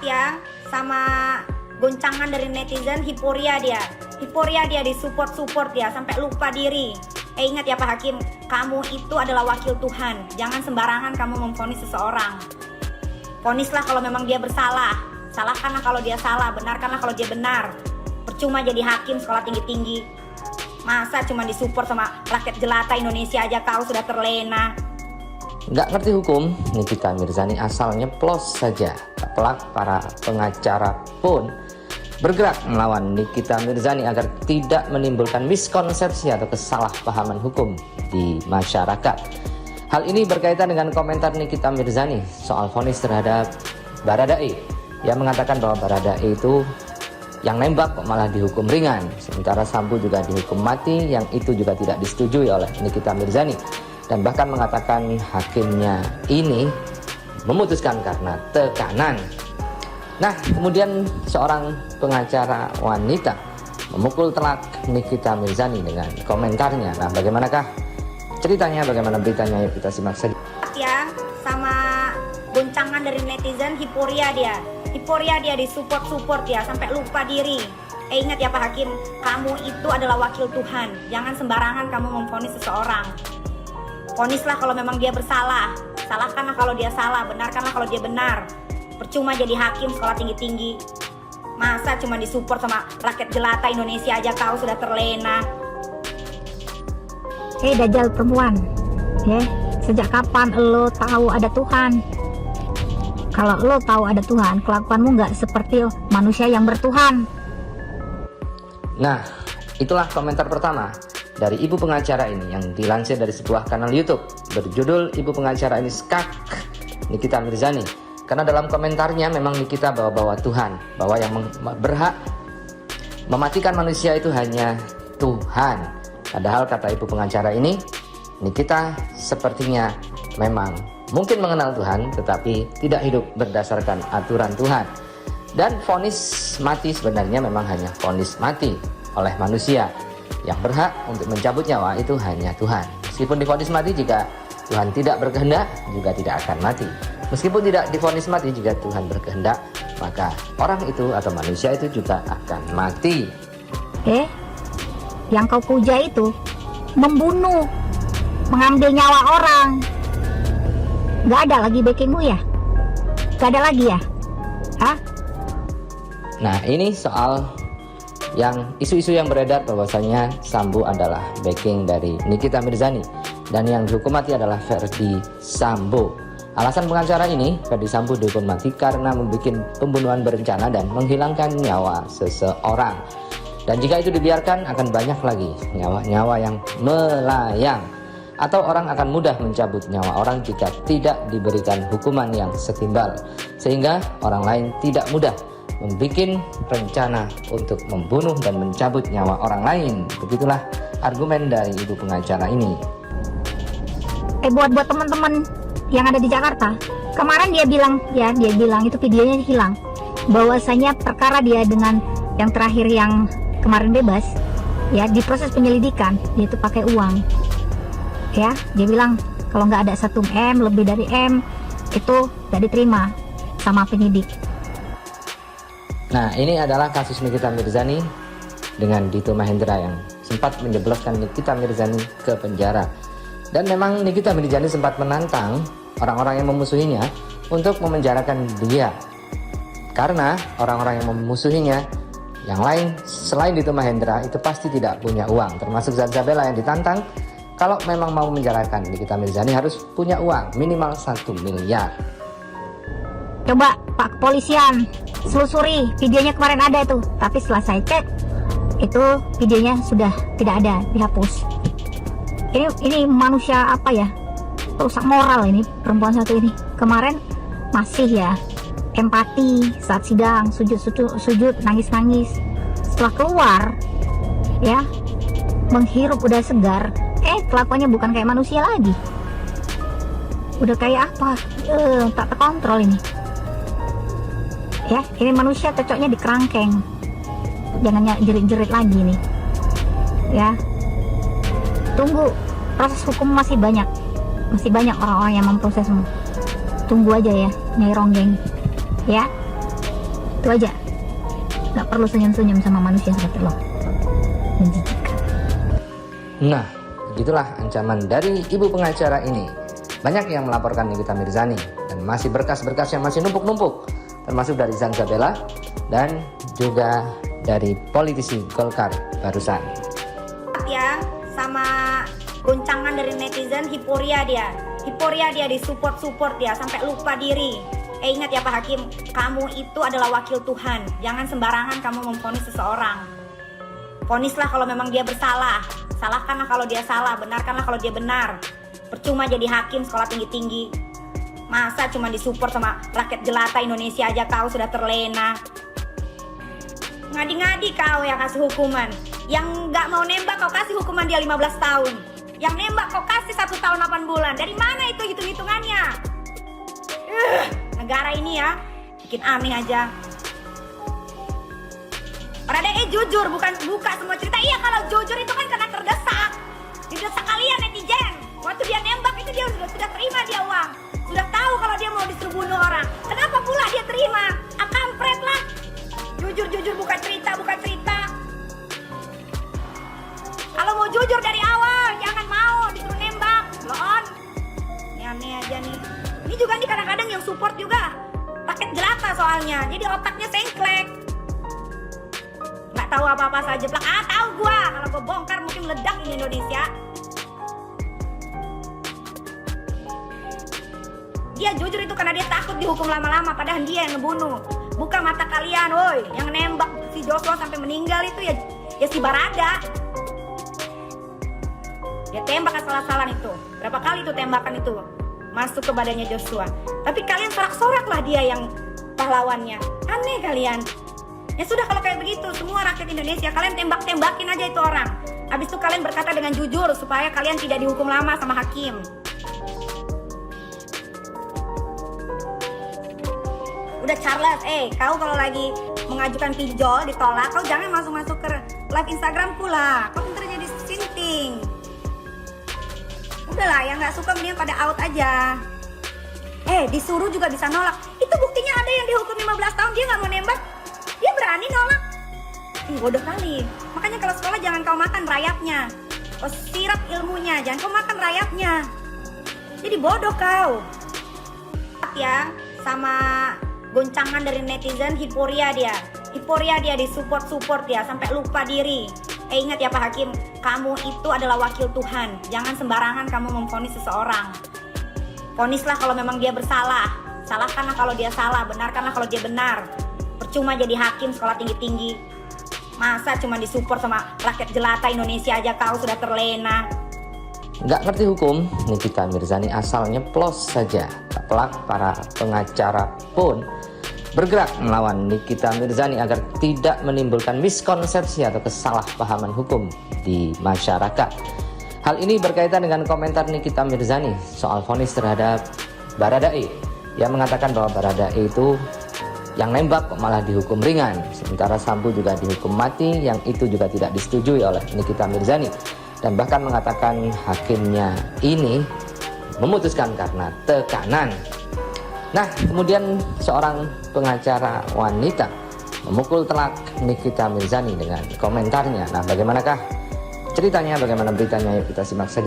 ya sama goncangan dari netizen. Hiporia dia di support ya sampai lupa diri. Ingat ya Pak Hakim, kamu itu adalah wakil Tuhan. Jangan sembarangan kamu memvonis seseorang. Vonislah kalau memang dia bersalah, salahkanlah kalau dia salah, benarkanlah kalau dia benar. Percuma jadi hakim sekolah tinggi-tinggi. Masa cuma disupport sama rakyat jelata Indonesia aja kau sudah terlena. Nggak ngerti hukum, Nikita Mirzani asal nyeplos saja. Kelak para pengacara pun bergerak melawan Nikita Mirzani agar tidak menimbulkan miskonsepsi atau kesalahpahaman hukum di masyarakat. Hal ini berkaitan dengan komentar Nikita Mirzani soal vonis terhadap Baradae. Ia mengatakan bahwa Baradae itu yang nembak kok malah dihukum ringan, sementara Sambo juga dihukum mati, yang itu juga tidak disetujui oleh Nikita Mirzani, dan bahkan mengatakan hakimnya ini memutuskan karena tekanan. Nah, kemudian seorang pengacara wanita memukul telak Nikita Mirzani dengan komentarnya. Nah, bagaimanakah ceritanya, bagaimana beritanya? Yuk kita simak saja. Ya, sama goncangan dari netizen. Hiporia dia di support ya sampai lupa diri. Ingat ya Pak Hakim, kamu itu adalah wakil Tuhan. Jangan sembarangan kamu memvonis seseorang. Vonislah kalau memang dia bersalah, salahkanlah kalau dia salah, benarkanlah kalau dia benar. Percuma jadi hakim sekolah tinggi-tinggi. Masa cuma disupport sama rakyat jelata Indonesia aja kau sudah terlena. Dajjal perempuan, sejak kapan lo tahu ada Tuhan? Kalau lo tahu ada Tuhan, kelakuanmu nggak seperti manusia yang bertuhan. Nah, itulah komentar pertama dari ibu pengacara ini yang dilansir dari sebuah kanal YouTube berjudul "Ibu Pengacara ini Skak Nikita Mirzani". Karena dalam komentarnya memang Nikita bawa-bawa Tuhan, bahwa yang berhak mematikan manusia itu hanya Tuhan. Padahal kata ibu pengacara ini, Nikita sepertinya memang mungkin mengenal Tuhan, tetapi tidak hidup berdasarkan aturan Tuhan. Dan vonis mati sebenarnya memang hanya vonis mati oleh manusia. Yang berhak untuk mencabut nyawa itu hanya Tuhan. Meskipun divonis mati, jika Tuhan tidak berkehendak, juga tidak akan mati. Meskipun tidak divonis mati, jika Tuhan berkehendak, maka orang itu atau manusia itu juga akan mati. Yang kau puja itu membunuh, mengambil nyawa orang. Gak ada lagi backingmu ya? Gak ada lagi ya? Hah? Nah, ini soal yang isu-isu yang beredar bahwasanya Sambo adalah backing dari Nikita Mirzani dan yang dihukum mati adalah Verdi Sambo. Alasan pengacara ini, Verdi Sambo dihukum mati karena membuat pembunuhan berencana dan menghilangkan nyawa seseorang. Dan jika itu dibiarkan, akan banyak lagi nyawa-nyawa yang melayang. Atau orang akan mudah mencabut nyawa orang jika tidak diberikan hukuman yang setimpal. Sehingga orang lain tidak mudah membuat rencana untuk membunuh dan mencabut nyawa orang lain. Begitulah argumen dari ibu pengacara ini. Buat teman-teman yang ada di Jakarta, kemarin dia bilang itu videonya hilang, bahwasanya perkara dia dengan yang terakhir yang kemarin bebas, diproses penyelidikan, dia itu pakai uang. Dia bilang kalau nggak ada 1 M, lebih dari M, itu nggak diterima sama penyidik. Nah, ini adalah kasus Nikita Mirzani dengan Dito Mahendra yang sempat menjebloskan Nikita Mirzani ke penjara. Dan memang Nikita Mirzani sempat menantang orang-orang yang memusuhinya untuk memenjarakan dia. Karena orang-orang yang memusuhinya yang lain selain Dito Mahendra itu pasti tidak punya uang. Termasuk Zazabela yang ditantang, kalau memang mau menjarakan Nikita Mirzani harus punya uang minimal 1 miliar. Coba Pak Kepolisian selusuri videonya, kemarin ada itu, tapi setelah saya cek itu videonya sudah tidak ada, dihapus. Ini manusia apa ya, rusak moral ini perempuan satu ini. Kemarin masih empati saat sidang, sujud, nangis. Setelah keluar menghirup udah segar, kelakuannya bukan kayak manusia lagi, udah kayak apa, tak terkontrol ini. Ini manusia cocoknya di kerangkeng, jangan jerit-jerit lagi nih. Tunggu, proses hukum masih banyak orang-orang yang memprosesmu. Tunggu aja Nyai Ronggeng. Itu aja. Nggak perlu senyum-senyum sama manusia seperti lo. Menjijikan. Nah, begitulah ancaman dari ibu pengacara ini. Banyak yang melaporkan Nikita Mirzani dan masih berkas-berkas yang masih numpuk-numpuk, termasuk dari Zanzabella dan juga dari politisi Golkar barusan. Ya, sama goncangan dari netizen, hiporia dia disupport ya sampai lupa diri. Ingat ya Pak Hakim, kamu itu adalah wakil Tuhan. Jangan sembarangan kamu memvonis seseorang. Vonislah kalau memang dia bersalah, salahkanlah kalau dia salah, benarkanlah kalau dia benar. Percuma jadi hakim sekolah tinggi-tinggi. Masa cuma disupport sama rakyat jelata Indonesia aja kau sudah terlena. Ngadi-ngadi kau yang kasih hukuman. Yang nggak mau nembak kau kasih hukuman dia 15 tahun. Yang nembak kau kasih 1 tahun 8 bulan. Dari mana itu hitung-hitungannya? Negara ini ya bikin aneh aja. Baradae jujur, bukan buka semua cerita. Iya, kalau jujur itu kan karena terdesak. Didesak kalian netizen. Waktu dia nembak itu dia sudah terima dia uang. Sudah tahu kalau dia mau disuruh bunuh orang. Kenapa pula dia terima? Kampret lah. Jujur buka cerita. Kalau mau jujur dari awal, jangan mau disuruh nembak. Loon. Ini aneh aja nih. Ini juga nih kadang-kadang yang support juga paket jelata soalnya. Jadi otaknya sengklek. Nggak tahu apa-apa saja. Tahu gua. Kalau gua bongkar mungkin meledak ini Indonesia. Dia jujur itu karena dia takut dihukum lama-lama, padahal dia yang ngebunuh. Buka mata kalian, woi. Yang nembak si Joshua sampai meninggal itu ya si Barada. Dia tembak asal-asalan itu. Berapa kali itu tembakan itu masuk ke badannya Joshua. Tapi kalian sorak-sorak lah dia yang pahlawannya. Aneh kalian. Ya sudah kalau kayak begitu, semua rakyat Indonesia kalian tembak-tembakin aja itu orang. Habis itu kalian berkata dengan jujur supaya kalian tidak dihukum lama sama hakim. Udah Charles, kau kalau lagi mengajukan pinjol ditolak, kau jangan masuk ke live Instagram pula. Kau pintar jadi sinting. Udahlah, yang nggak suka mendingan pada out aja. Disuruh juga bisa nolak. Itu buktinya ada yang dihukum 15 tahun dia nggak mau nembak, dia berani nolak. Bodoh kali. Makanya kalau sekolah jangan kau makan rayapnya. Kau sirap ilmunya, jangan kau makan rayapnya. Jadi bodoh kau. Ya, sama goncangan dari netizen, hiporia dia disupport ya sampai lupa diri. Ingat ya Pak Hakim, kamu itu adalah wakil Tuhan. Jangan sembarangan kamu memvonis seseorang. Vonislah kalau memang dia bersalah, salahkanlah kalau dia salah, benarkanlah kalau dia benar. Percuma jadi hakim sekolah tinggi-tinggi. Masa cuma disupport sama rakyat jelata Indonesia aja kau sudah terlena. Nggak ngerti hukum, Nikita Mirzani asal nyeplos saja. Tak pelak para pengacara pun bergerak melawan Nikita Mirzani agar tidak menimbulkan miskonsepsi atau kesalahpahaman hukum di masyarakat. Hal ini berkaitan dengan komentar Nikita Mirzani soal vonis terhadap Baradae. Ia mengatakan bahwa Baradae itu yang nembak kok malah dihukum ringan, sementara Sambo juga dihukum mati, yang itu juga tidak disetujui oleh Nikita Mirzani. Dan bahkan mengatakan hakimnya ini memutuskan karena tekanan. Nah, kemudian seorang pengacara wanita memukul telak Nikita Mirzani dengan komentarnya. Nah, bagaimanakah ceritanya, bagaimana beritanya? Yuk kita simak saja.